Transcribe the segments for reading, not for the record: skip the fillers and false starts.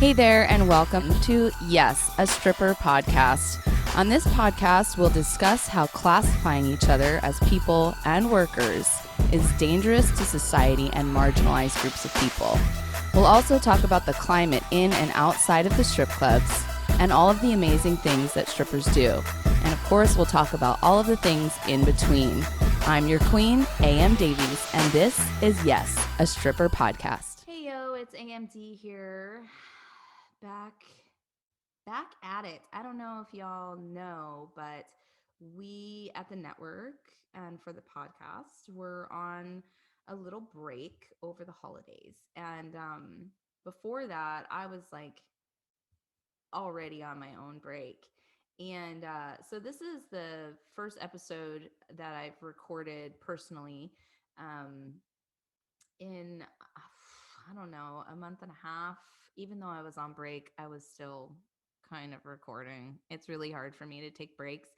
Hey there, and welcome to YAS, a stripper podcast. On this podcast, we'll discuss how classifying each other as people and workers is dangerous to society and marginalized groups of people. We'll also talk about the climate in and outside of the strip clubs and all of the amazing things that strippers do. And of course, we'll talk about all of the things in between. I'm your queen, A.M. Davies, and this is YAS, a stripper podcast. Hey yo, it's AMD here. Back at it. I don't know if y'all know, but we at the network and for the podcast, we're on a little break over the holidays. And before that, I was like already on my own break. And so this is the first episode that I've recorded personally um, in I don't know, a month and a half. Even though I was on break, I was still kind of recording. It's really hard for me to take breaks.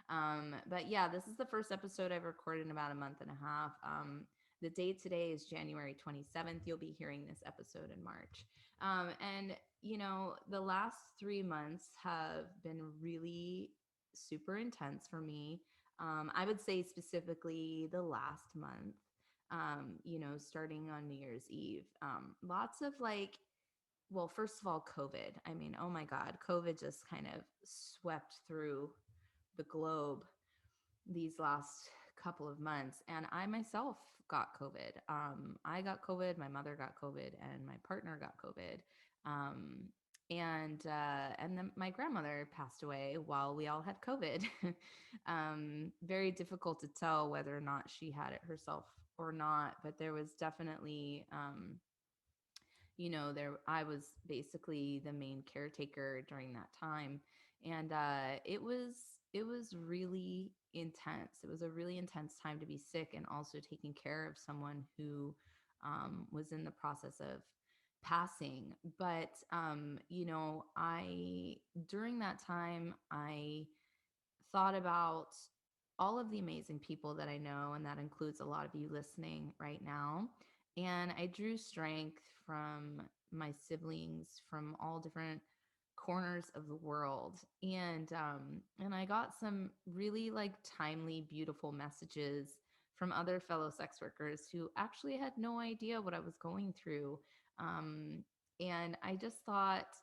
But yeah, this is the first episode I've recorded in about a month and a half. The date today is January 27th. You'll be hearing this episode in March. And, you know, the last 3 months have been really super intense for me. I would say specifically the last month, starting on New Year's Eve. Lots of well, first of all, COVID. I mean, oh my God, COVID just kind of swept through the globe these last couple of months. And I myself got COVID. I got COVID, my mother got COVID, and my partner got COVID. Um, and then my grandmother passed away while we all had COVID. Very difficult to tell whether or not she had it herself or not, but there was definitely there I was basically the main caretaker during that time. And it was really intense. It was a really intense time to be sick and also taking care of someone who was in the process of passing. But I during that time I thought about all of the amazing people that I know, and that includes a lot of you listening right now. And I drew strength from my siblings from all different corners of the world. And I got some really timely, beautiful messages from other fellow sex workers who actually had no idea what I was going through. And I just thought,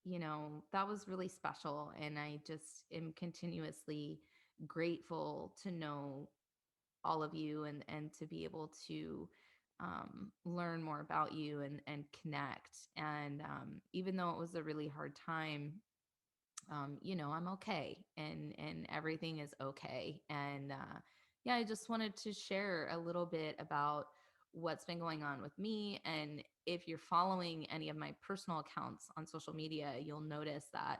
that was really special. And I just am continuously grateful to know all of you and to be able to learn more about you and connect. And even though it was a really hard time, I'm okay and everything is okay. And yeah, I just wanted to share a little bit about what's been going on with me. And if you're following any of my personal accounts on social media, you'll notice that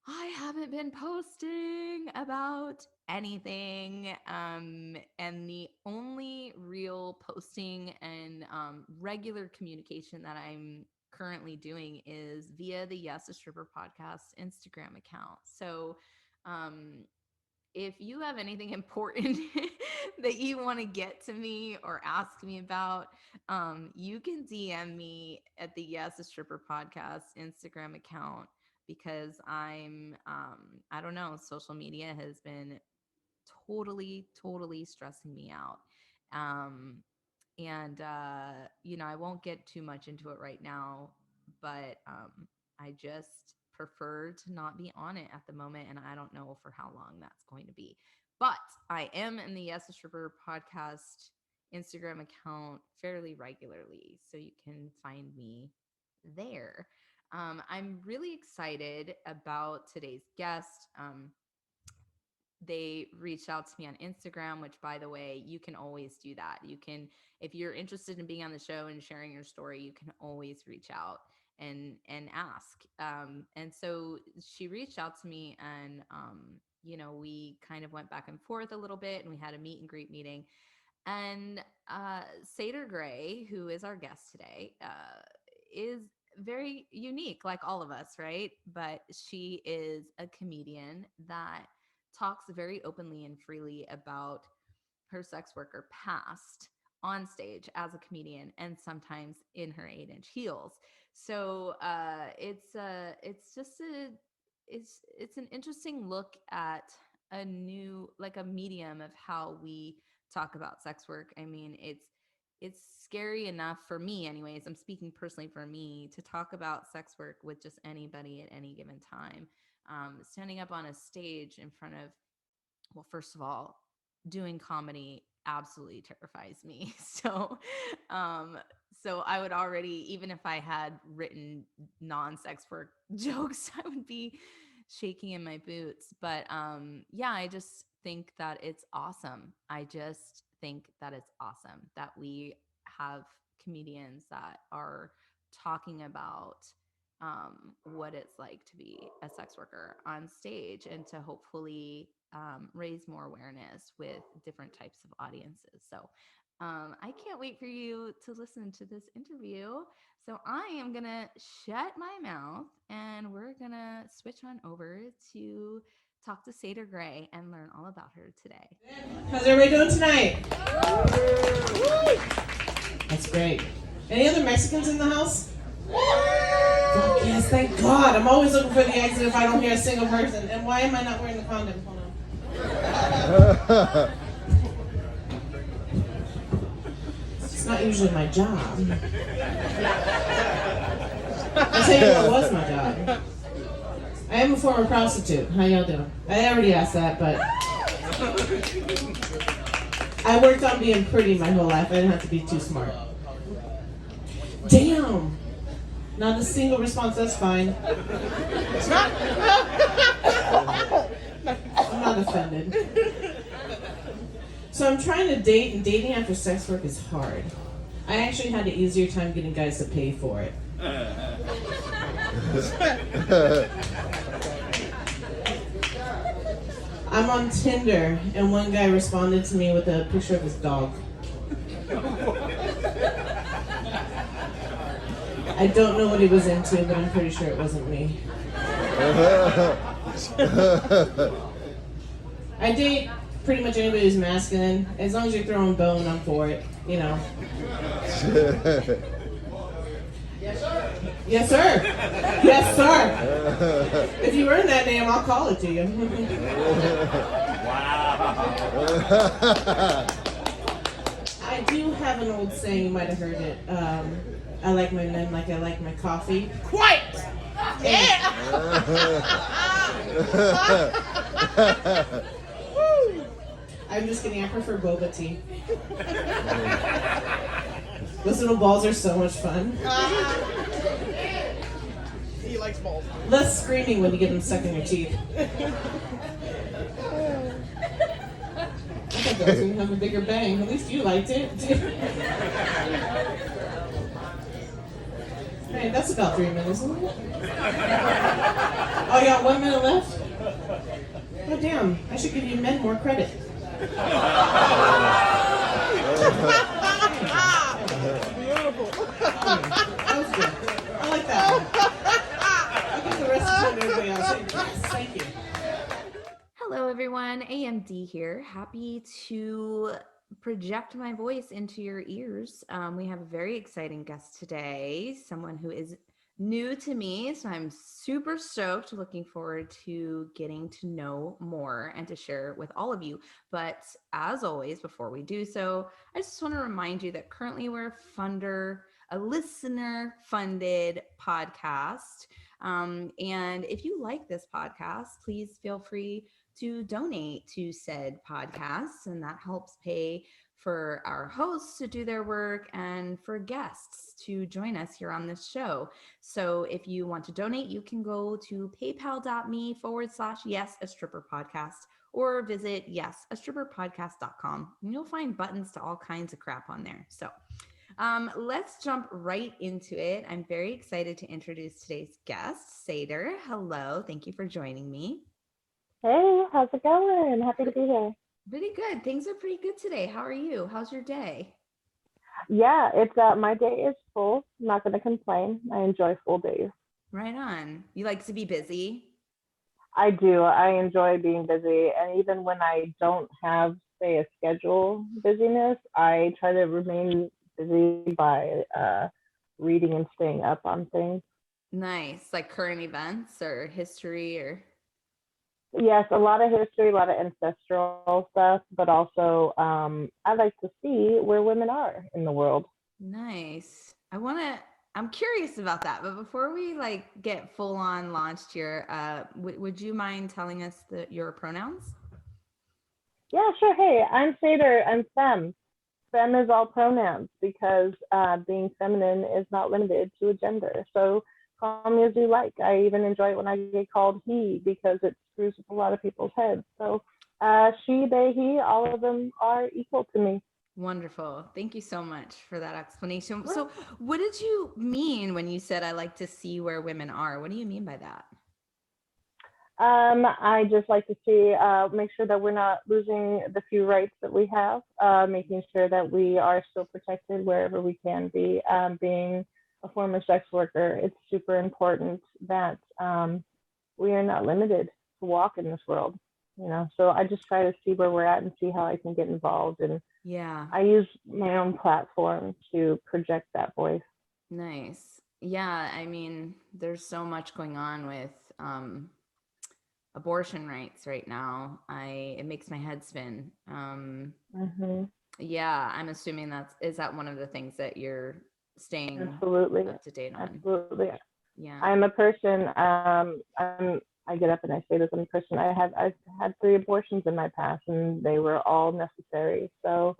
I haven't been posting about anything. And the only real posting and regular communication that I'm currently doing is via the Yes a Stripper podcast Instagram account. So um, if you have anything important that you want to get to me or ask me about, you can DM me at the Yes a Stripper podcast Instagram account because I don't know, social media has been totally stressing me out. Um, and I won't get too much into it right now, but I just prefer to not be on it at the moment, and I don't know for how long that's going to be. But I am in the Yes a Stripper podcast Instagram account fairly regularly, so you can find me there. I'm really excited about today's guest. They reached out to me on Instagram, which, by the way, you can always do that. You can, if you're interested in being on the show and sharing your story, you can always reach out and ask. And so she reached out to me, and we kind of went back and forth a little bit, and we had a meet and greet meeting. And Seidr Gray, who is our guest today, is very unique, like all of us, right? But she is a comedian that talks very openly and freely about her sex worker past on stage as a comedian and sometimes in her 8-inch heels. So it's just it's an interesting look at a new, like, a medium of how we talk about sex work. I mean, it's scary enough for me, anyways. I'm speaking personally for me, to talk about sex work with just anybody at any given time. Standing up on a stage in front of, well, first of all, doing comedy absolutely terrifies me. Um, so I would already, even if I had written non-sex work jokes, I would be shaking in my boots. But yeah, I just think that it's awesome. I just think that it's awesome that we have comedians that are talking about what it's like to be a sex worker on stage, and to hopefully raise more awareness with different types of audiences. So I can't wait for you to listen to this interview. So I am going to shut my mouth, and we're going to switch on over to talk to Seidr Gray and learn all about her today. How's everybody doing tonight? That's great. Any other Mexicans in the house? Oh, yes, thank God. I'm always looking for the exit if I don't hear a single person. And why am I not wearing the condom? Hold on. It's not usually my job. I'll tell you what was my job. I am a former prostitute. How y'all doing? I already asked that, but I worked on being pretty my whole life. I didn't have to be too smart. Damn! Not a single response, that's fine. I'm not offended. So I'm trying to date, and dating after sex work is hard. I actually had an easier time getting guys to pay for it. I'm on Tinder, and one guy responded to me with a picture of his dog. I don't know what he was into, but I'm pretty sure it wasn't me. I date pretty much anybody who's masculine. As long as you're throwing bone, I'm for it, you know. Yes, sir. Yes, sir. Yes, sir. If you earn that name, I'll call it to you. Wow. I do have an old saying, you might have heard it. I like my men like I like my coffee. Quiet! Yeah! I'm just kidding, I prefer boba tea. Those little balls are so much fun. He likes balls. Less screaming when you get them stuck in your teeth. I thought that was going to have a bigger bang. At least you liked it. Hey, that's about 3 minutes, isn't it? Oh, you got 1 minute left? Oh, damn. I should give you men more credit. Beautiful. That was good. I like that one. I'll give the rest of it to everybody else. Yes, thank you. Hello, everyone. AMD here. Happy to project my voice into your ears. We have a very exciting guest today, someone who is new to me, so I'm super stoked, looking forward to getting to know more and to share with all of you. But as always, before we do so, I just want to remind you that currently we're a listener-funded podcast. And if you like this podcast, please feel free to donate to said podcasts, and that helps pay for our hosts to do their work and for guests to join us here on this show. So if you want to donate, you can go to paypal.me/yes, a stripper podcast, or visit yesastripperpodcast.com, and you'll find buttons to all kinds of crap on there. So let's jump right into it. I'm very excited to introduce today's guest, Seidr. Hello, thank you for joining me. Hey, how's it going? Happy to be here. Pretty good. Things are pretty good today. How are you? How's your day? Yeah, it's my day is full. I'm not going to complain. I enjoy full days. Right on. You like to be busy? I do. I enjoy being busy, and even when I don't have, say, a schedule busyness, I try to remain busy by reading and staying up on things. Nice. Like current events or history or. Yes, a lot of history, a lot of ancestral stuff, but also I like to see where women are in the world. Nice. I'm curious about that, but before we like get full on launched here, would you mind telling us your pronouns? Yeah, sure. Hey, I'm Seidr. I'm femme. Femme is all pronouns because being feminine is not limited to a gender. So call me as you like. I even enjoy it when I get called he because it screws with a lot of people's heads. So she, they, he, all of them are equal to me. Wonderful. Thank you so much for that explanation. So what did you mean when you said I like to see where women are? What do you mean by that? I just like to see, make sure that we're not losing the few rights that we have, making sure that we are still protected wherever we can be. Being a former sex worker, it's super important that we are not limited to walk in this world, you know. So I just try to see where we're at and see how I can get involved. And yeah, I use my own platform to project that voice. Nice. Yeah, I mean, there's so much going on with abortion rights right now. It makes my head spin. Yeah, I'm assuming is that one of the things that you're staying Absolutely up to date on? Absolutely. Yeah. I'm a person. I get up and I say this. I'm a person. I've had 3 abortions in my past, and they were all necessary. So,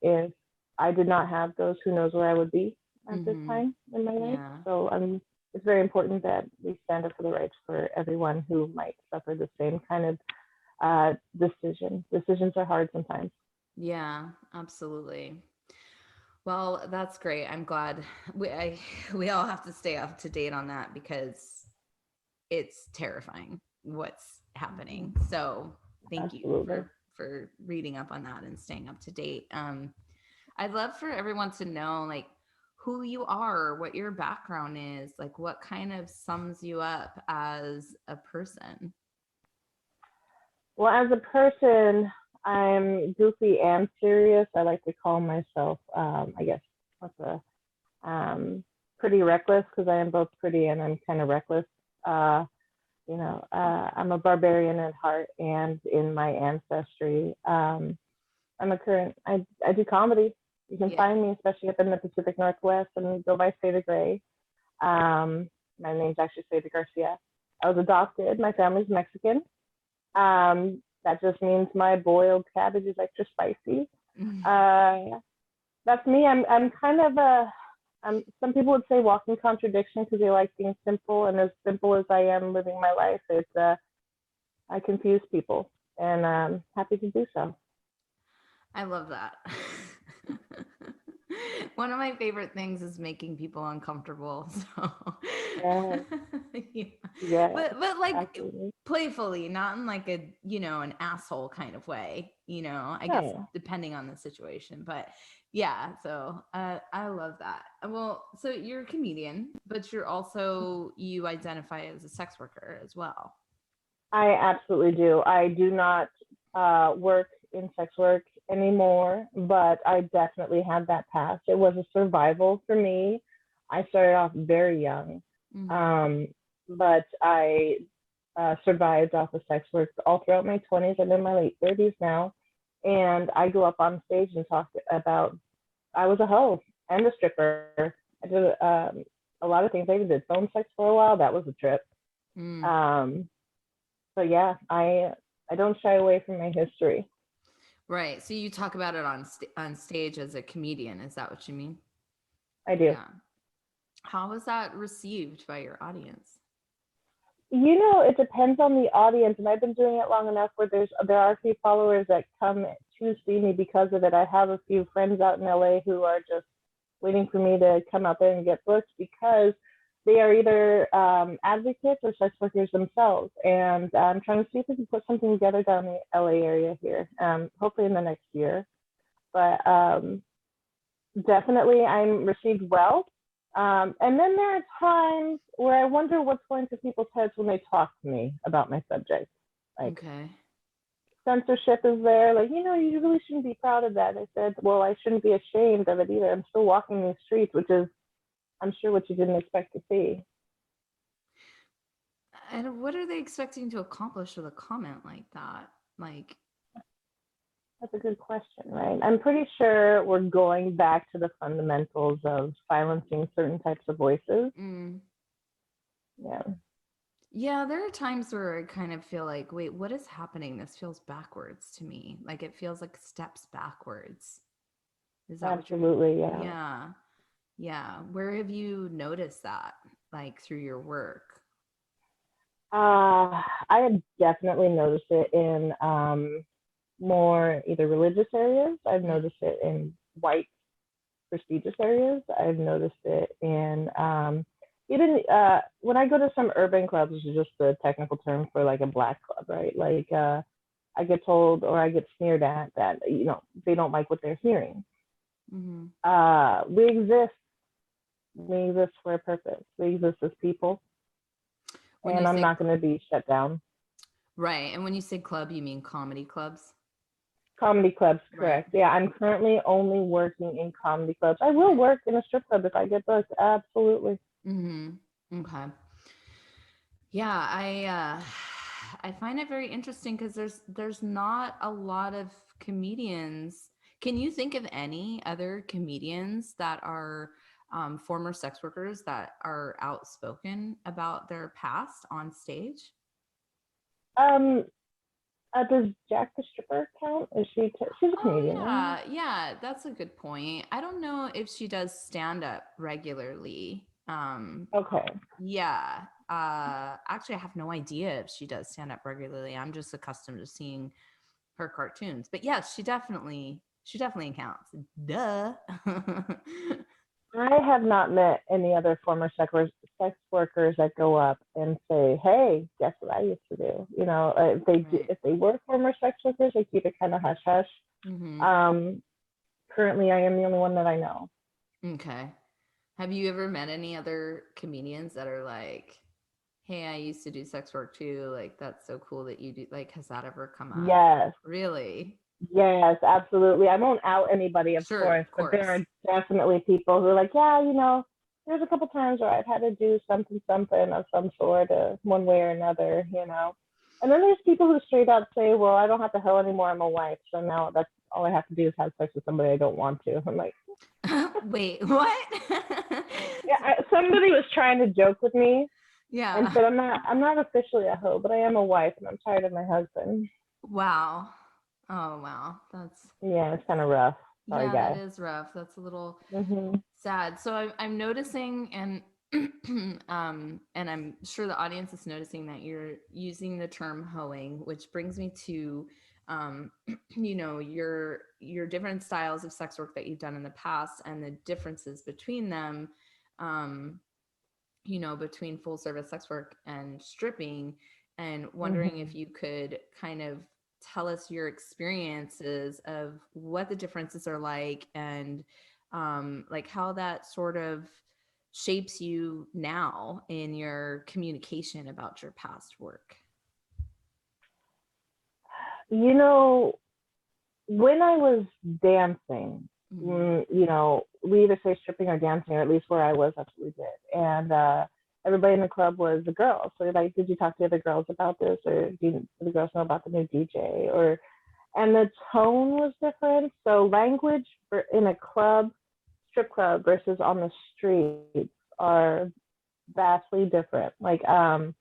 if I did not have those, who knows where I would be at this time in my life. So, it's very important that we stand up for the rights for everyone who might suffer the same kind of decision. Decisions are hard sometimes. Yeah, absolutely. Well, that's great. I'm glad we all have to stay up to date on that because it's terrifying what's happening. So thank you for reading up on that and staying up to date. I'd love for everyone to know like who you are, what your background is, like what kind of sums you up as a person. Well, as a person, I'm goofy and serious. I like to call myself, I guess, pretty reckless because I am both pretty and I'm kind of reckless. I'm a barbarian at heart and in my ancestry. I do comedy. You can find me, especially up in the Pacific Northwest, and go by Seidr. My name's actually Seidr Garcia. I was adopted. My family's Mexican. That just means my boiled cabbage is extra spicy. That's me. I'm kind of some people would say walking contradiction because they like being simple, and as simple as I am living my life, I confuse people, and I'm happy to do so. I love that. One of my favorite things is making people uncomfortable. So yeah. But like absolutely. Playfully, not in like a, an asshole kind of way, I guess depending on the situation. But yeah, so I love that. Well, so you're a comedian, but you identify as a sex worker as well. I absolutely do. I do not work in sex work anymore, but I definitely had that past. It was a survival for me. I started off very young, but I survived off of sex work all throughout my 20s. I'm in my late 30s now, and I go up on stage and talk about I was a hoe and a stripper. I did a lot of things. I even did phone sex for a while. That was a trip. But yeah, I don't shy away from my history. Right. So you talk about it on stage as a comedian. Is that what you mean? I do. Yeah. How was that received by your audience? It depends on the audience, and I've been doing it long enough where there are a few followers that come to see me because of it. I have a few friends out in LA who are just waiting for me to come out there and get booked because they are either advocates or sex workers themselves. And I'm trying to see if we can put something together down in the LA area here, hopefully in the next year. But definitely I'm received well. And then there are times where I wonder what's going through people's heads when they talk to me about my subject. Like, censorship is there. Like, you really shouldn't be proud of that. I said, well, I shouldn't be ashamed of it either. I'm still walking these streets, which is I'm sure what you didn't expect to see. And what are they expecting to accomplish with a comment like that? Like, That's a good question, right? I'm pretty sure we're going back to the fundamentals of silencing certain types of voices. Yeah. Yeah, there are times where I kind of feel like, wait, what is happening? This feels backwards to me. Like it feels like steps backwards. Is that Absolutely, what you're? yeah. Yeah. Yeah. Where have you noticed that? Like through your work? I have definitely noticed it in more either religious areas. I've noticed it in white prestigious areas. I've noticed it in even when I go to some urban clubs, which is just the technical term for like a black club, right? Like I get told or I get sneered at that, you know, they don't like what they're hearing. We exist. We exist for a purpose. We exist as people. And I'm not going to be shut down. Right. And when you say club, you mean comedy clubs? Comedy clubs, correct. Right. Yeah, I'm currently only working in comedy clubs. I will work in a strip club if I get booked. Absolutely. Okay. Yeah, I find it very interesting because there's not a lot of comedians. Can you think of any other comedians that are former sex workers that are outspoken about their past on stage? Does Jack the Stripper count? Is she's a comedian? Yeah, that's a good point. I don't know if she does stand up regularly. Okay. Yeah. Actually, I have no idea if she does stand up regularly. I'm just accustomed to seeing her cartoons. But yes, she definitely counts. Duh. I have not met any other former sex workers that go up and say, "Hey, guess what I used to do?" You know, if they were former sex workers, they keep it kind of hush hush. Currently, I am the only one that I know. Okay. Have you ever met any other comedians that are like, "Hey, I used to do sex work too. Like, that's so cool that you do." Like, has that ever come up? Yes. Really? Yes, absolutely. I won't out anybody, of course, but there are definitely people who are like, yeah, you know, there's a couple times where I've had to do something of some sort, one way or another, you know. And then there's people who straight up say, well, I don't have to hoe anymore. I'm a wife, so now that's all I have to do is have sex with somebody I don't want to. I'm like, wait, what? Yeah, somebody was trying to joke with me. Yeah. And said, I'm not officially a hoe, but I am a wife, and I'm tired of my husband. Wow. Oh, wow. Yeah, it's kind of rough. Sorry, guys. That is rough. That's a little sad. So I'm noticing, and and I'm sure the audience is noticing that you're using the term hoeing, which brings me to, you know, your different styles of sex work that you've done in the past and the differences between them, you know, between full service sex work and stripping, and wondering if you could kind of tell us your experiences of what the differences are like, and like how that sort of shapes you now in your communication about your past work. You know, when I was dancing, you know, we either say stripping or dancing, or at least where I was, that's what we did. And everybody in the club was the girls. So like, did you talk to the other girls about this, or do the girls know about the new DJ? And the tone was different. So language in a club, strip club versus on the streets are vastly different. Like I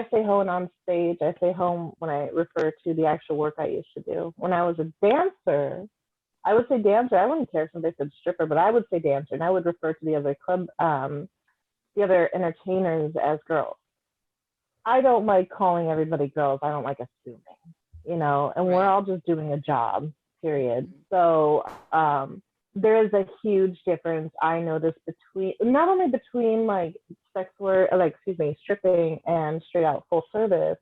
say hoeing on stage. I say home when I refer to the actual work I used to do. When I was a dancer, I would say dancer. I wouldn't care if somebody said stripper, but I would say dancer, and I would refer to the other club, the other entertainers as girls. I don't like calling everybody girls. I don't like assuming, you know, and we're all just doing a job, period. So there is a huge difference I noticed not only between like sex work, stripping and straight out full service,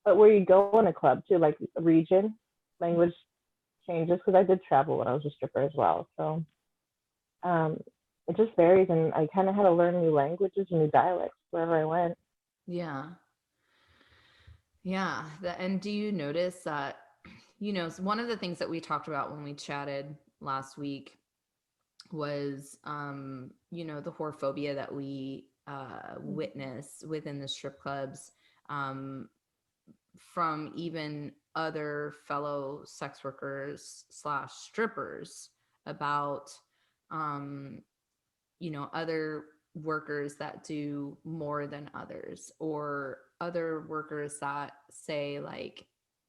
but where you go in a club too, like region, language changes, because I did travel when I was a stripper as well. So it just varies, and I kind of had to learn new languages and new dialects wherever I went. Yeah. Yeah. And do you notice that, you know, one of the things that we talked about when we chatted last week was, the whorephobia that we witness within the strip clubs, from even other fellow sex workers / strippers about, other workers that do more than others, or other workers that say, like,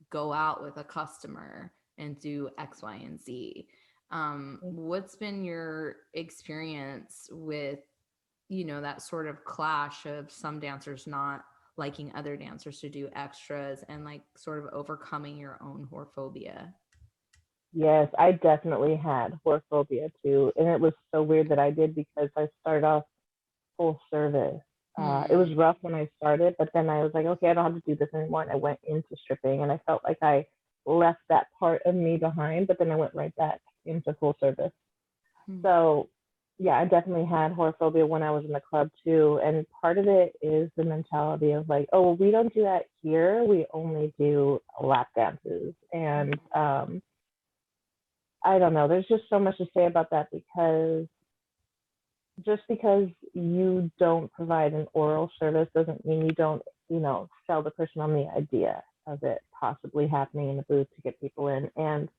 go out with a customer and do X, Y, and Z. What's been your experience with, that sort of clash of some dancers not liking other dancers to do extras, and like sort of overcoming your own whorephobia? Yes, I definitely had whorephobia too. And it was so weird that I did, because I started off full service. It was rough when I started, but then I was like, okay, I don't have to do this anymore. And I went into stripping, and I felt like I left that part of me behind, but then I went right back into full service. So yeah, I definitely had whorephobia when I was in the club too. And part of it is the mentality of like, oh, well, we don't do that here. We only do lap dances. And I don't know. There's just so much to say about that, because just because you don't provide an oral service doesn't mean you don't, sell the person on the idea of it possibly happening in the booth to get people in. And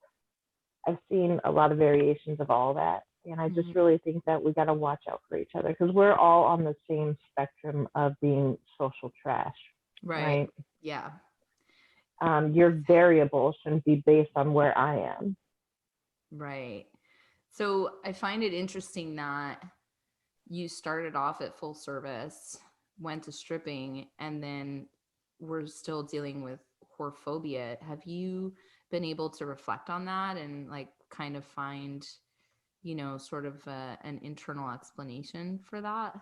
I've seen a lot of variations of all that. And I just really think that we got to watch out for each other, because we're all on the same spectrum of being social trash. Right? Yeah. Your variable shouldn't be based on where I am. Right. So I find it interesting that you started off at full service, went to stripping, and then we're still dealing with whorephobia. Have you been able to reflect on that and like kind of find, sort of an internal explanation for that?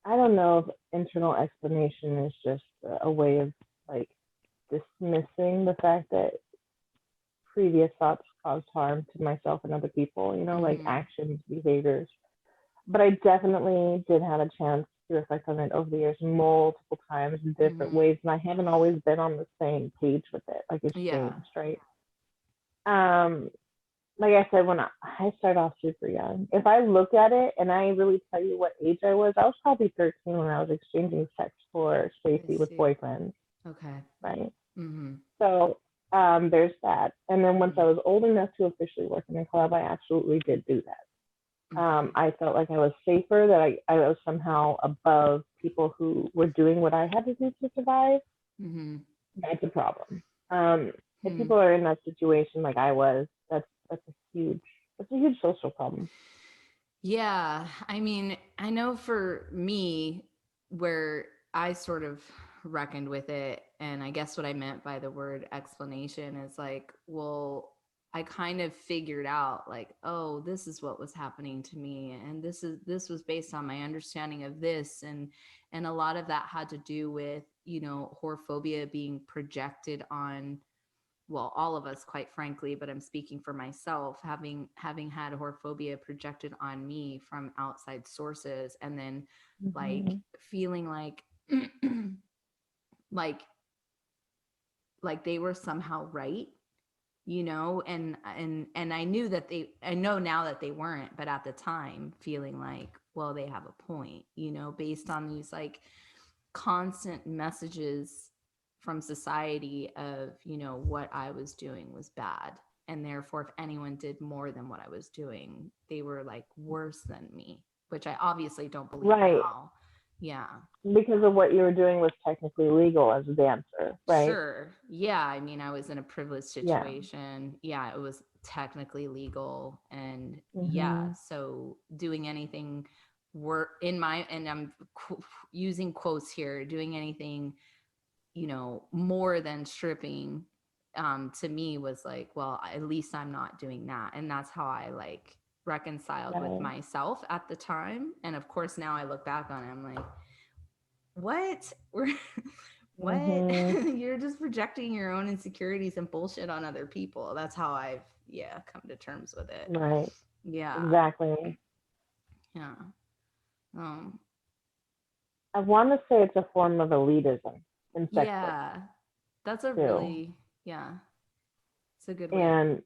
I don't know if internal explanation is just a way of like dismissing the fact that previous thoughts caused harm to myself and other people, like actions, behaviors. But I definitely did have a chance to reflect on it over the years multiple times in different ways. And I haven't always been on the same page with it. Like, it's changed, right? Like I said, when I started off super young, if I look at it and I really tell you what age I was probably 13 when I was exchanging sex for safety with boyfriends. Okay. Right. So there's that. And then once I was old enough to officially work in a club, I absolutely did do that. I felt like I was safer, that I was somehow above people who were doing what I had to do to survive. That's a problem. If people are in that situation like I was, that's a huge social problem. Yeah. I mean, I know for me, where I sort of reckoned with it, and I guess what I meant by the word explanation is like, well, I kind of figured out like, oh, this is what was happening to me, and this was based on my understanding of this, and a lot of that had to do with, whorephobia being projected on, well, all of us, quite frankly, but I'm speaking for myself, having had whorephobia projected on me from outside sources, and then like feeling like like they were somehow right, and I knew that I know now that they weren't, but at the time feeling like, well, they have a point, based on these like constant messages from society of, what I was doing was bad. And therefore, if anyone did more than what I was doing, they were like worse than me, which I obviously don't believe now. Yeah. Because of what you were doing was technically legal as a dancer, right? Sure. Yeah. I mean, I was in a privileged situation. Yeah, it was technically legal. And so doing anything and I'm using quotes here, doing anything, more than stripping, to me was like, well, at least I'm not doing that. And that's how I like reconciled with myself at the time. And of course, now I look back on it, I'm like, what? What? You're just projecting your own insecurities and bullshit on other people. That's how I've come to terms with it. Right. Yeah. Exactly. Yeah. I want to say it's a form of elitism in sex work. That's a really it's a good way. And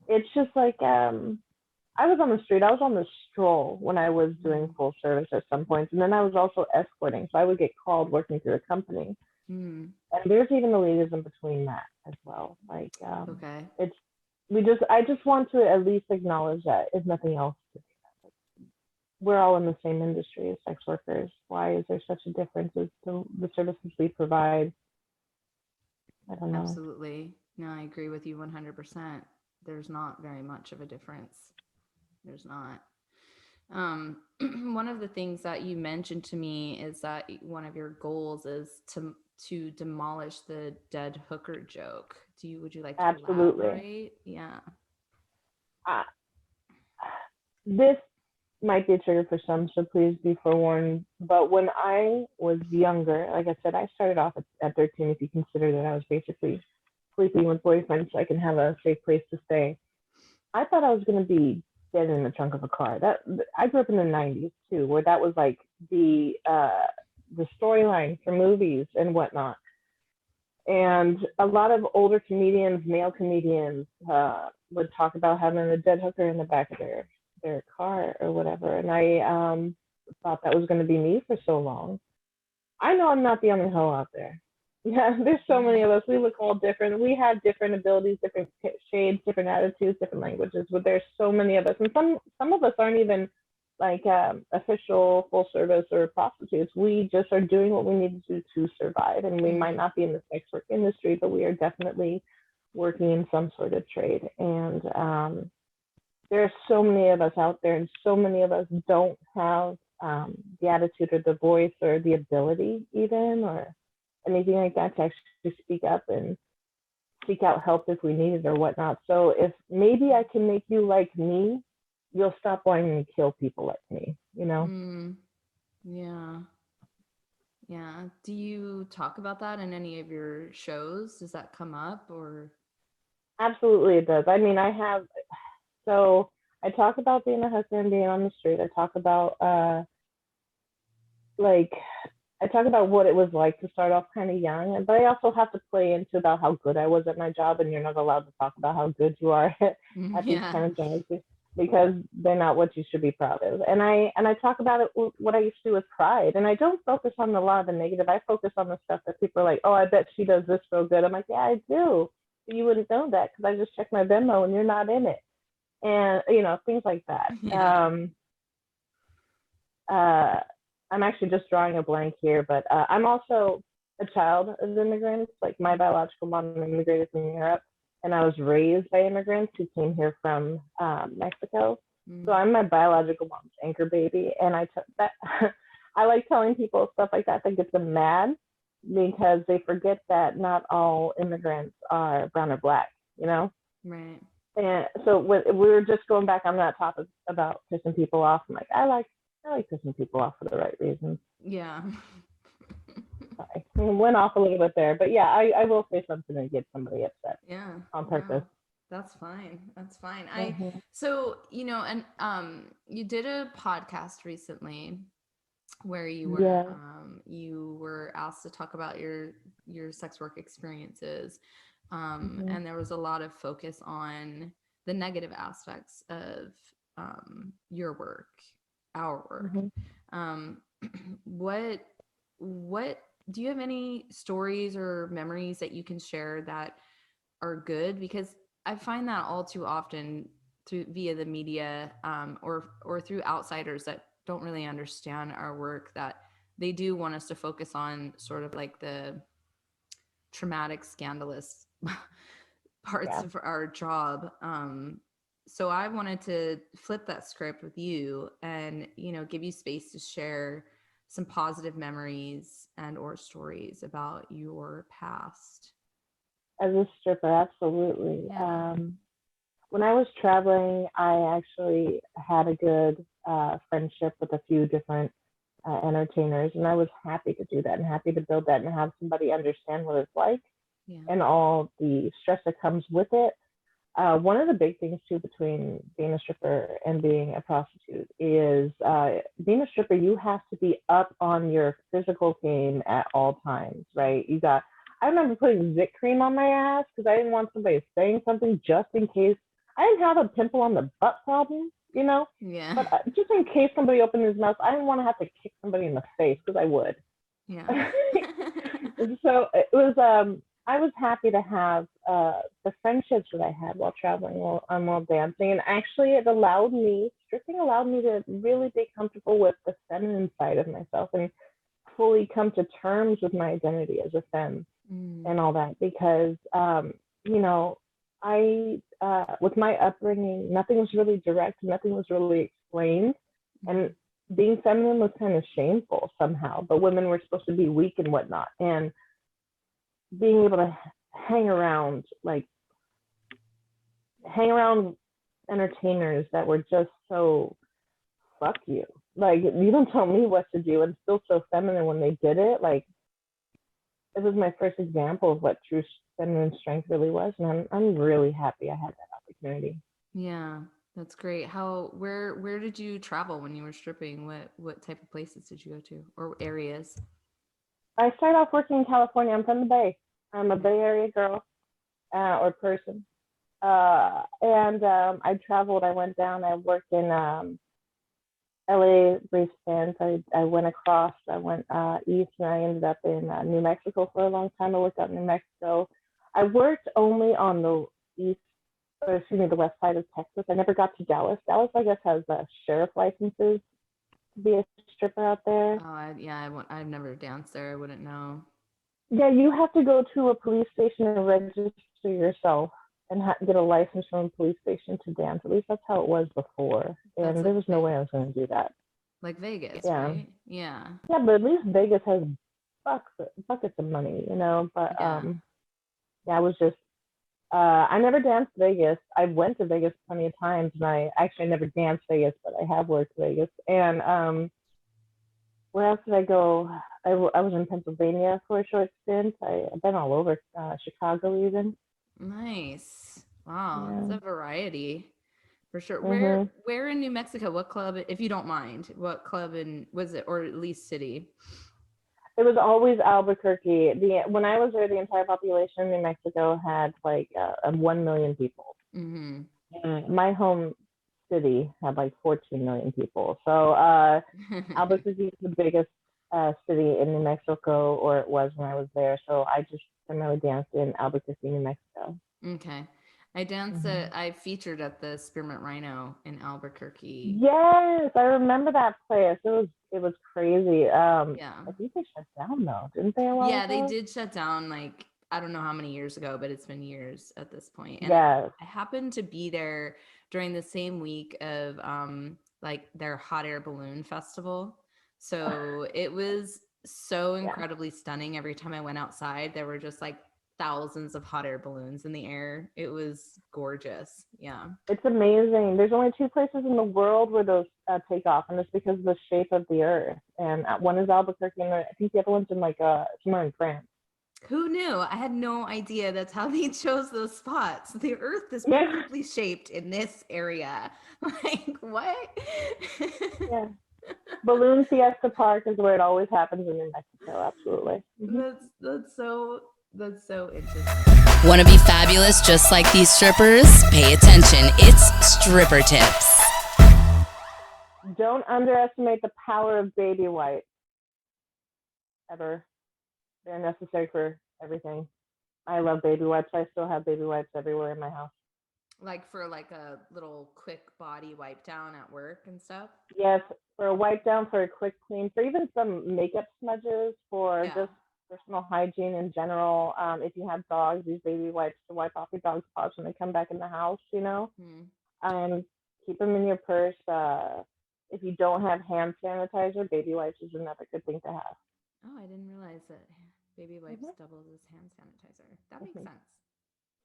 it's just like I was on the street. I was on the stroll when I was doing Mm. full service at some points, and then I was also escorting. So I would get called working through a company, Mm. and there's even elitism between that as well. Like Okay. it's I just want to at least acknowledge that if nothing else, we're all in the same industry as sex workers. Why is there such a difference as to the services we provide? I don't know. Absolutely. No, I agree with you 100%. There's not very much of a difference. There's not. One of the things that you mentioned to me is that one of your goals is to demolish the dead hooker joke. Would you like to Absolutely. elaborate? Yeah. Uh, this might be a trigger for some, so please be forewarned. But when I was younger, like I said, I started off at 13, if you consider that I was basically sleeping with boyfriends so I can have a safe place to stay. I thought I was going to be dead in the trunk of a car. That I grew up in the 90s too, where that was like the storyline for movies and whatnot. And a lot of older comedians, male comedians, would talk about having a dead hooker in the back of their car or whatever. And I thought that was going to be me for so long. I know I'm not the only hoe out there. Yeah, there's so many of us. We look all different. We have different abilities, different shades, different attitudes, different languages. But there's so many of us, and some of us aren't even like official full service or prostitutes. We just are doing what we need to do to survive, and we might not be in the sex work industry, but we are definitely working in some sort of trade. And there are so many of us out there, and so many of us don't have the attitude or the voice or the ability even or anything like that to actually speak up and seek out help if we need it or whatnot. So if maybe I can make you like me, you'll stop wanting to kill people like me, you know? Yeah. Yeah. Do you talk about that in any of your shows? Does that come up or? Absolutely, it does. I mean, so I talk about being a husband and being on the street. I talk about, like, I talk about what it was like to start off kind of young, but I also have to play into about how good I was at my job, and you're not allowed to talk about how good you are at these kind of jobs because they're not what you should be proud of. And I talk about it what I used to do with pride, and I don't focus on a lot of the negative. I focus on the stuff that people are like, oh, I bet she does this real good. I'm like, yeah, I do. But you wouldn't know that because I just checked my Venmo and you're not in it, and things like that. Yeah. I'm actually just drawing a blank here, but I'm also a child of immigrants. Like my biological mom immigrated from Europe, and I was raised by immigrants who came here from Mexico. So I'm my biological mom's anchor baby, and that I like telling people stuff like that gets them mad because they forget that not all immigrants are brown or black, you know? Right. And so we were just going back on that topic about pissing people off. I'm like, I like pissing people off for the right reasons. Yeah. Sorry, I went off a little bit there, but yeah, I will say something and get somebody upset. Yeah. On purpose. No, that's fine. That's fine. Mm-hmm. And you did a podcast recently where Yeah. you were asked to talk about your sex work experiences. Mm-hmm. And there was a lot of focus on the negative aspects of your work, our work. Mm-hmm. What do you have any stories or memories that you can share that are good? Because I find that all too often via the media or through outsiders that don't really understand our work, that they do want us to focus on sort of like the traumatic, scandalous parts of our job. So I wanted to flip that script with you and, give you space to share some positive memories and or stories about your past. As a stripper, absolutely. Yeah. When I was traveling, I actually had a good friendship with a few different entertainers, and I was happy to do that and happy to build that and have somebody understand what it's like and all the stress that comes with it. One of the big things too between being a stripper and being a prostitute is being a stripper, you have to be up on your physical game at all times, right? I remember putting Zit cream on my ass because I didn't want somebody saying something just in case I didn't have a pimple on the butt problem, you know. Yeah. But just in case somebody opened his mouth, I didn't want to have to kick somebody in the face because I would. Yeah. So it was. I was happy to have the friendships that I had while traveling, while dancing, and actually, stripping allowed me to really be comfortable with the feminine side of myself and fully come to terms with my identity as a femme and all that. Because, you know, I with my upbringing, nothing was really direct, nothing was really explained, and being feminine was kind of shameful somehow. But women were supposed to be weak and whatnot, and being able to hang around entertainers that were just so fuck you. Like, you don't tell me what to do, and still so feminine when they did it. Like, it was my first example of what true feminine strength really was, and I'm really happy I had that opportunity. Yeah, that's great. Where did you travel when you were stripping? What type of places did you go to, or areas? I started off working in California. I'm from the Bay. I'm a Bay Area girl or person. And I traveled. I went down. I worked in LA brief stints. I went across. I went east, and I ended up in New Mexico for a long time. I worked out in New Mexico. I worked only on the the west side of Texas. I never got to Dallas. Dallas, I guess, has sheriff licenses to be a stripper out there. Oh, I've never danced there. I wouldn't know. Yeah, you have to go to a police station and register yourself and get a license from a police station to dance. At least that's how it was before. And there was no way I was going to do that. Like Vegas, yeah. Right? Yeah. Yeah, but at least Vegas has buckets of money, you know. But I was just I never danced Vegas. I went to Vegas plenty of times, and I never danced Vegas, but I have worked Vegas. And where else did I go? I was in Pennsylvania for a short stint. I've been all over, Chicago even. Nice. Wow, Yeah. it's a variety for sure. Mm-hmm. Where in New Mexico? What club, if you don't mind? What club was it, or at least city? It was always Albuquerque. When I was there, the entire population of New Mexico had like 1 million people. Mm-hmm. My home city had like 14 million people. So Albuquerque is the biggest city in New Mexico, or it was when I was there. So I just primarily danced in Albuquerque, New Mexico. Okay. I danced I featured at the Spearmint Rhino in Albuquerque. Yes, I remember that place. It was crazy. Yeah. I think they shut down though, didn't they? Yeah, they did shut down, like, I don't know how many years ago, but it's been years at this point. And yes. I happened to be there during the same week of like their hot air balloon festival. So it was so incredibly stunning. Every time I went outside, there were just like thousands of hot air balloons in the air. It was gorgeous. Yeah. It's amazing. There's only 2 places in the world where those take off, and it's because of the shape of the earth. And one is Albuquerque, and I think the other one's in like somewhere in France. Who knew? I had no idea that's how they chose those spots. The earth is perfectly shaped in this area. Like, what? Yeah. Balloon Fiesta Park is where it always happens in New Mexico. Absolutely. Mm-hmm. That's so interesting. Want to be fabulous just like these strippers? Pay attention. It's Stripper Tips. Don't underestimate the power of baby wipes. Ever. They're necessary for everything. I love baby wipes. I still have baby wipes everywhere in my house. Like for like a little quick body wipe down at work and stuff? Yes, for a wipe down, for a quick clean, for even some makeup smudges, for just personal hygiene in general. If you have dogs, use baby wipes to wipe off your dog's paws when they come back in the house, you know. Keep them in your purse. If you don't have hand sanitizer, baby wipes is another good thing to have. Oh, I didn't realize that baby wipes doubles as hand sanitizer. That makes sense,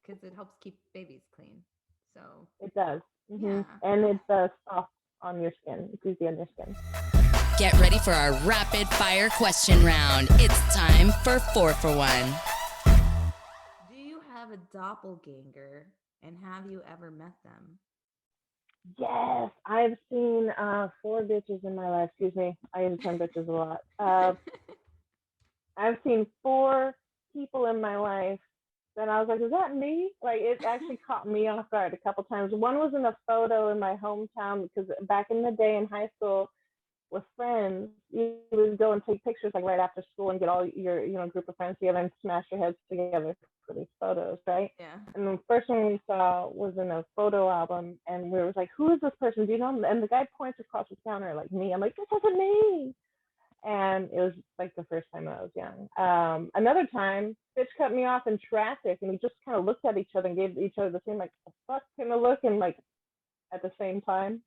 because it helps keep babies clean. So it does. Yeah. And it's soft on your skin. It's easy on your skin. Get ready for our rapid fire question round. It's time for 4 for 1. Do you have a doppelganger, and have you ever met them? Yes, I've seen 4 bitches in my life. Excuse me, I use the term bitches a lot. I've seen 4 people in my life and I was like, is that me? Like, it actually caught me off guard a couple times. One was in a photo in my hometown because back in the day in high school with friends, you would go and take pictures like right after school and get all your, group of friends together and smash your heads together for these photos, right? Yeah. And the first one we saw was in a photo album, and we were like, who is this person? Do you know? And the guy points across the counter like me. I'm like, this isn't me. And it was like the first time I was young. Another time, bitch cut me off in traffic, and we just kind of looked at each other and gave each other the same like the fuck kind of look, and like at the same time.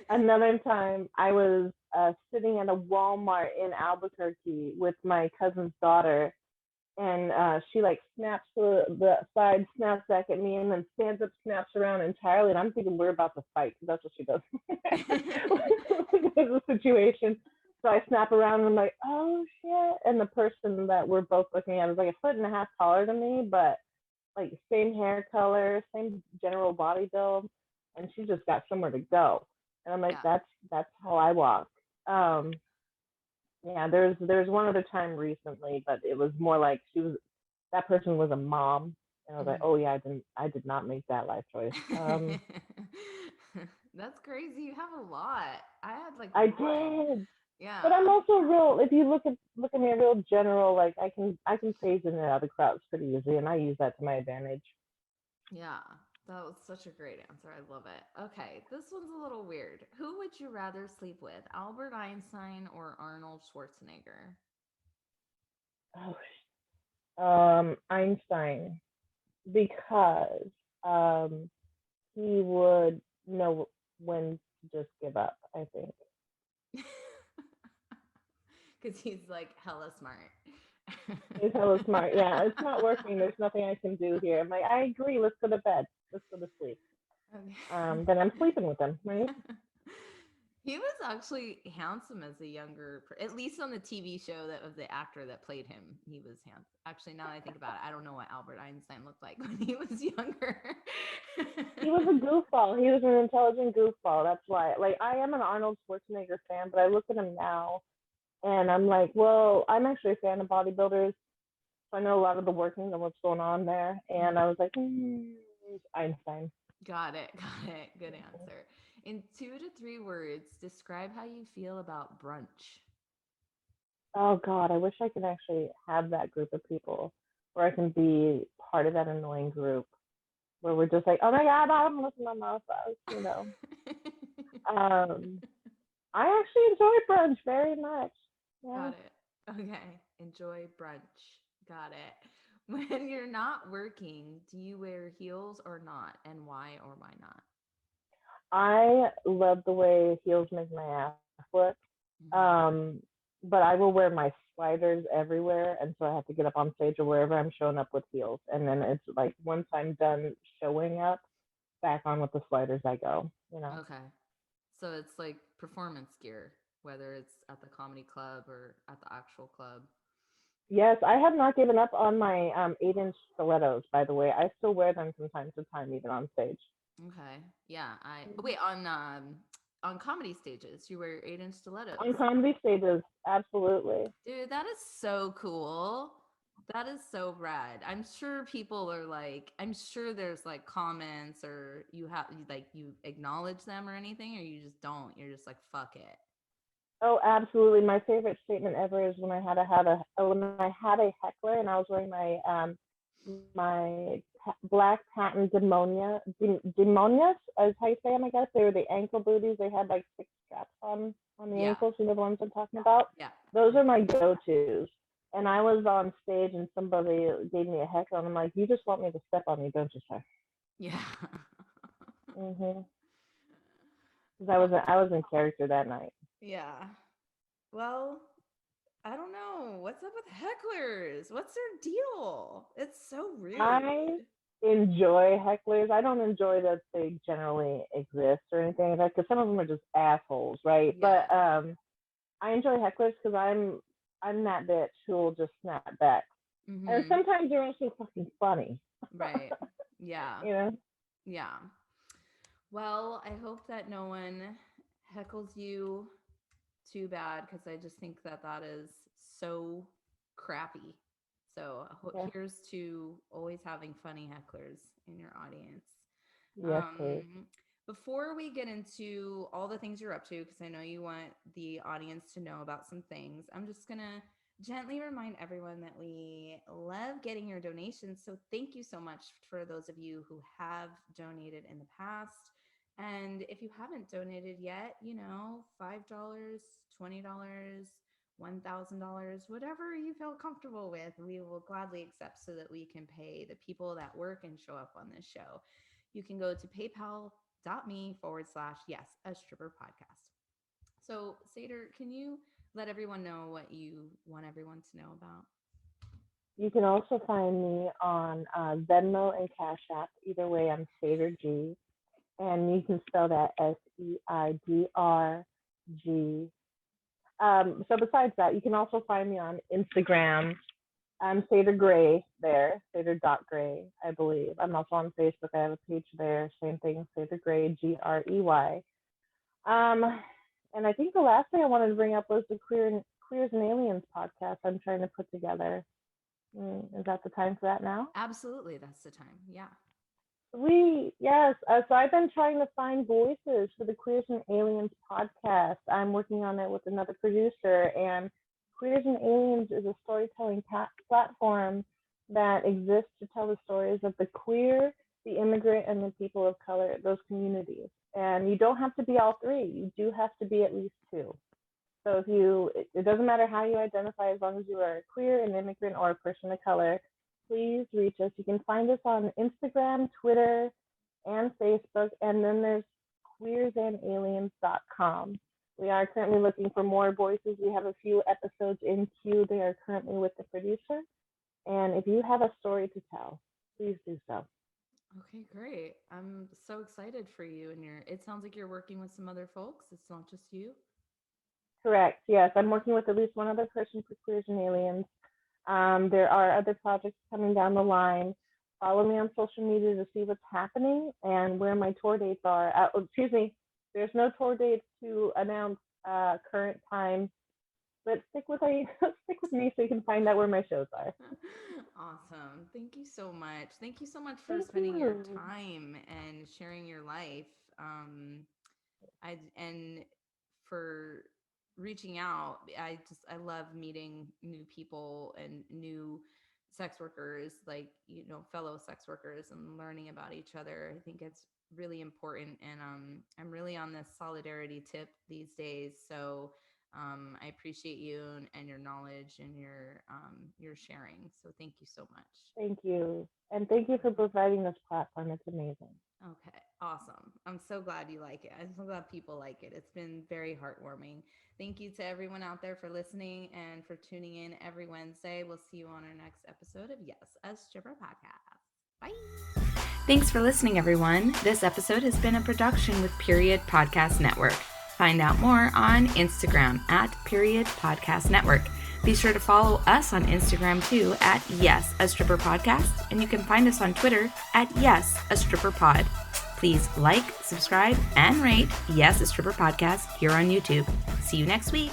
Another time, I was sitting at a Walmart in Albuquerque with my cousin's daughter, and she like snaps to the side, snaps back at me, and then stands up, snaps around entirely. And I'm thinking we're about to fight because that's what she does. There's a situation. So I snap around and I'm like, oh shit. And the person that we're both looking at is like 1.5 feet taller than me, but like same hair color, same general body build, and she just got somewhere to go. And I'm like, that's how I walk. Yeah, there's one other time recently, but it was more like that person was a mom, and I was like, oh yeah, I did not make that life choice. That's crazy. You have a lot. I had like I one. did, Yeah. but I'm also real. If you look at me, real general. Like I can phase in and out of crowds pretty easily, and I use that to my advantage. Yeah. That was such a great answer. I love it. Okay, this one's a little weird. Who would you rather sleep with, Albert Einstein or Arnold Schwarzenegger? Oh, Einstein, because he would know when to just give up, I think. Because he's like hella smart. He's hella smart. Yeah, it's not working. There's nothing I can do here. I'm like, I agree. Let's go to bed. Let's go to sleep. Okay. Then I'm sleeping with him, right? He was actually handsome as a younger, at least on the TV show of the actor that played him. He was handsome. Actually, now that I think about it, I don't know what Albert Einstein looked like when he was younger. He was a goofball. He was an intelligent goofball. That's why. Like, I am an Arnold Schwarzenegger fan, but I look at him now and I'm like, well, I'm actually a fan of bodybuilders. So I know a lot of the workings and what's going on there. And I was like, Einstein. Got it. Good answer. In 2 to 3 words, describe how you feel about brunch. Oh God, I wish I could actually have that group of people where I can be part of that annoying group where we're just like, oh my God, I'm listening to my sauce, I actually enjoy brunch very much. Yeah. Got it. Okay. Enjoy brunch. Got it. When you're not working, do you wear heels or not? And why or why not? I love the way heels make my ass look. But I will wear my sliders everywhere. And so I have to get up on stage or wherever I'm showing up with heels. And then it's like once I'm done showing up, back on with the sliders I go, Okay. So it's like performance gear, whether it's at the comedy club or at the actual club. Yes, I have not given up on my 8-inch stilettos, by the way. I still wear them from time to time, even on stage. Okay. Yeah. Wait, on comedy stages, you wear 8-inch stilettos. On comedy stages, absolutely. Dude, that is so cool. That is so rad. I'm sure people are like, I'm sure there's like comments or you acknowledge them or anything, or you just don't. You're just like, fuck it. Oh, absolutely. My favorite statement ever is when I had a heckler and I was wearing my black patent demonias is how you say them, I guess. They were the ankle booties. They had like 6 straps on the ankles. You know the ones I'm talking about? Yeah. Those are my go-tos. And I was on stage and somebody gave me a heckle and I'm like, you just want me to step on you, don't you, sir? Yeah. Because I was in character that night. Yeah. Well, I don't know. What's up with hecklers? What's their deal? It's so rude. I enjoy hecklers. I don't enjoy that they generally exist or anything like that because some of them are just assholes, right? Yeah. But I enjoy hecklers because I'm that bitch who will just snap back. And sometimes they're also fucking funny. Right. Yeah. Yeah. Well, I hope that no one heckles you too bad because I just think that is so crappy. So Yeah. here's to always having funny hecklers in your audience. Yes, please. Before we get into all the things you're up to, because I know you want the audience to know about some things, I'm just going to gently remind everyone that we love getting your donations. So thank you so much for those of you who have donated in the past. And if you haven't donated yet, $5, $20, $1,000, whatever you feel comfortable with, we will gladly accept so that we can pay the people that work and show up on this show. You can go to paypal.me/yes, a stripper podcast. So Seidr, can you let everyone know what you want everyone to know about? You can also find me on Venmo and Cash App. Either way, I'm Seidr G. And you can spell that SEIDRG. So besides that, you can also find me on Instagram. I'm Seidr Gray there, Seidr.Gray, I believe. I'm also on Facebook. I have a page there. Same thing, Seidr Gray, Grey. And I think the last thing I wanted to bring up was the Queers and Aliens podcast I'm trying to put together. Is that the time for that now? Absolutely, that's the time. Yeah. Yes. So I've been trying to find voices for the Queers and Aliens podcast. I'm working on it with another producer, and Queers and Aliens is a storytelling platform that exists to tell the stories of the queer, the immigrant, and the people of color, those communities. And you don't have to be all three. You do have to be at least two. So it doesn't matter how you identify, as long as you are queer, an immigrant, or a person of color, please reach us. You can find us on Instagram, Twitter, and Facebook. And then there's queersandaliens.com. We are currently looking for more voices. We have a few episodes in queue. They are currently with the producer. And if you have a story to tell, please do so. Okay, great. I'm so excited for you. And it sounds like you're working with some other folks. It's not just you. Correct. Yes, I'm working with at least one other person for Queers and Aliens. There are other projects coming down the line. Follow me on social media to see what's happening and where my tour dates are. There's no tour dates to announce current time, but stick with me so you can find out where my shows are. Awesome. Thank you so much. Thank you so much for spending your time and sharing your life. And for reaching out. I love meeting new people and new sex workers, like, fellow sex workers, and learning about each other. I think it's really important. And I'm really on this solidarity tip these days. So I appreciate you and your knowledge and your sharing. So thank you so much. Thank you. And thank you for providing this platform. It's amazing. Okay, awesome. I'm so glad you like it. I'm so glad people like it. It's been very heartwarming. Thank you to everyone out there for listening and for tuning in every Wednesday. We'll see you on our next episode of Yes, a Stripper Podcast. Bye. Thanks for listening, everyone. This episode has been a production with Period Podcast Network. Find out more on Instagram at Period Podcast Network. Be sure to follow us on Instagram too at Yes, a Stripper Podcast, and you can find us on Twitter at Yes, a Stripper Pod. Please like, subscribe, and rate Yes, a Stripper Podcast here on YouTube. See you next week.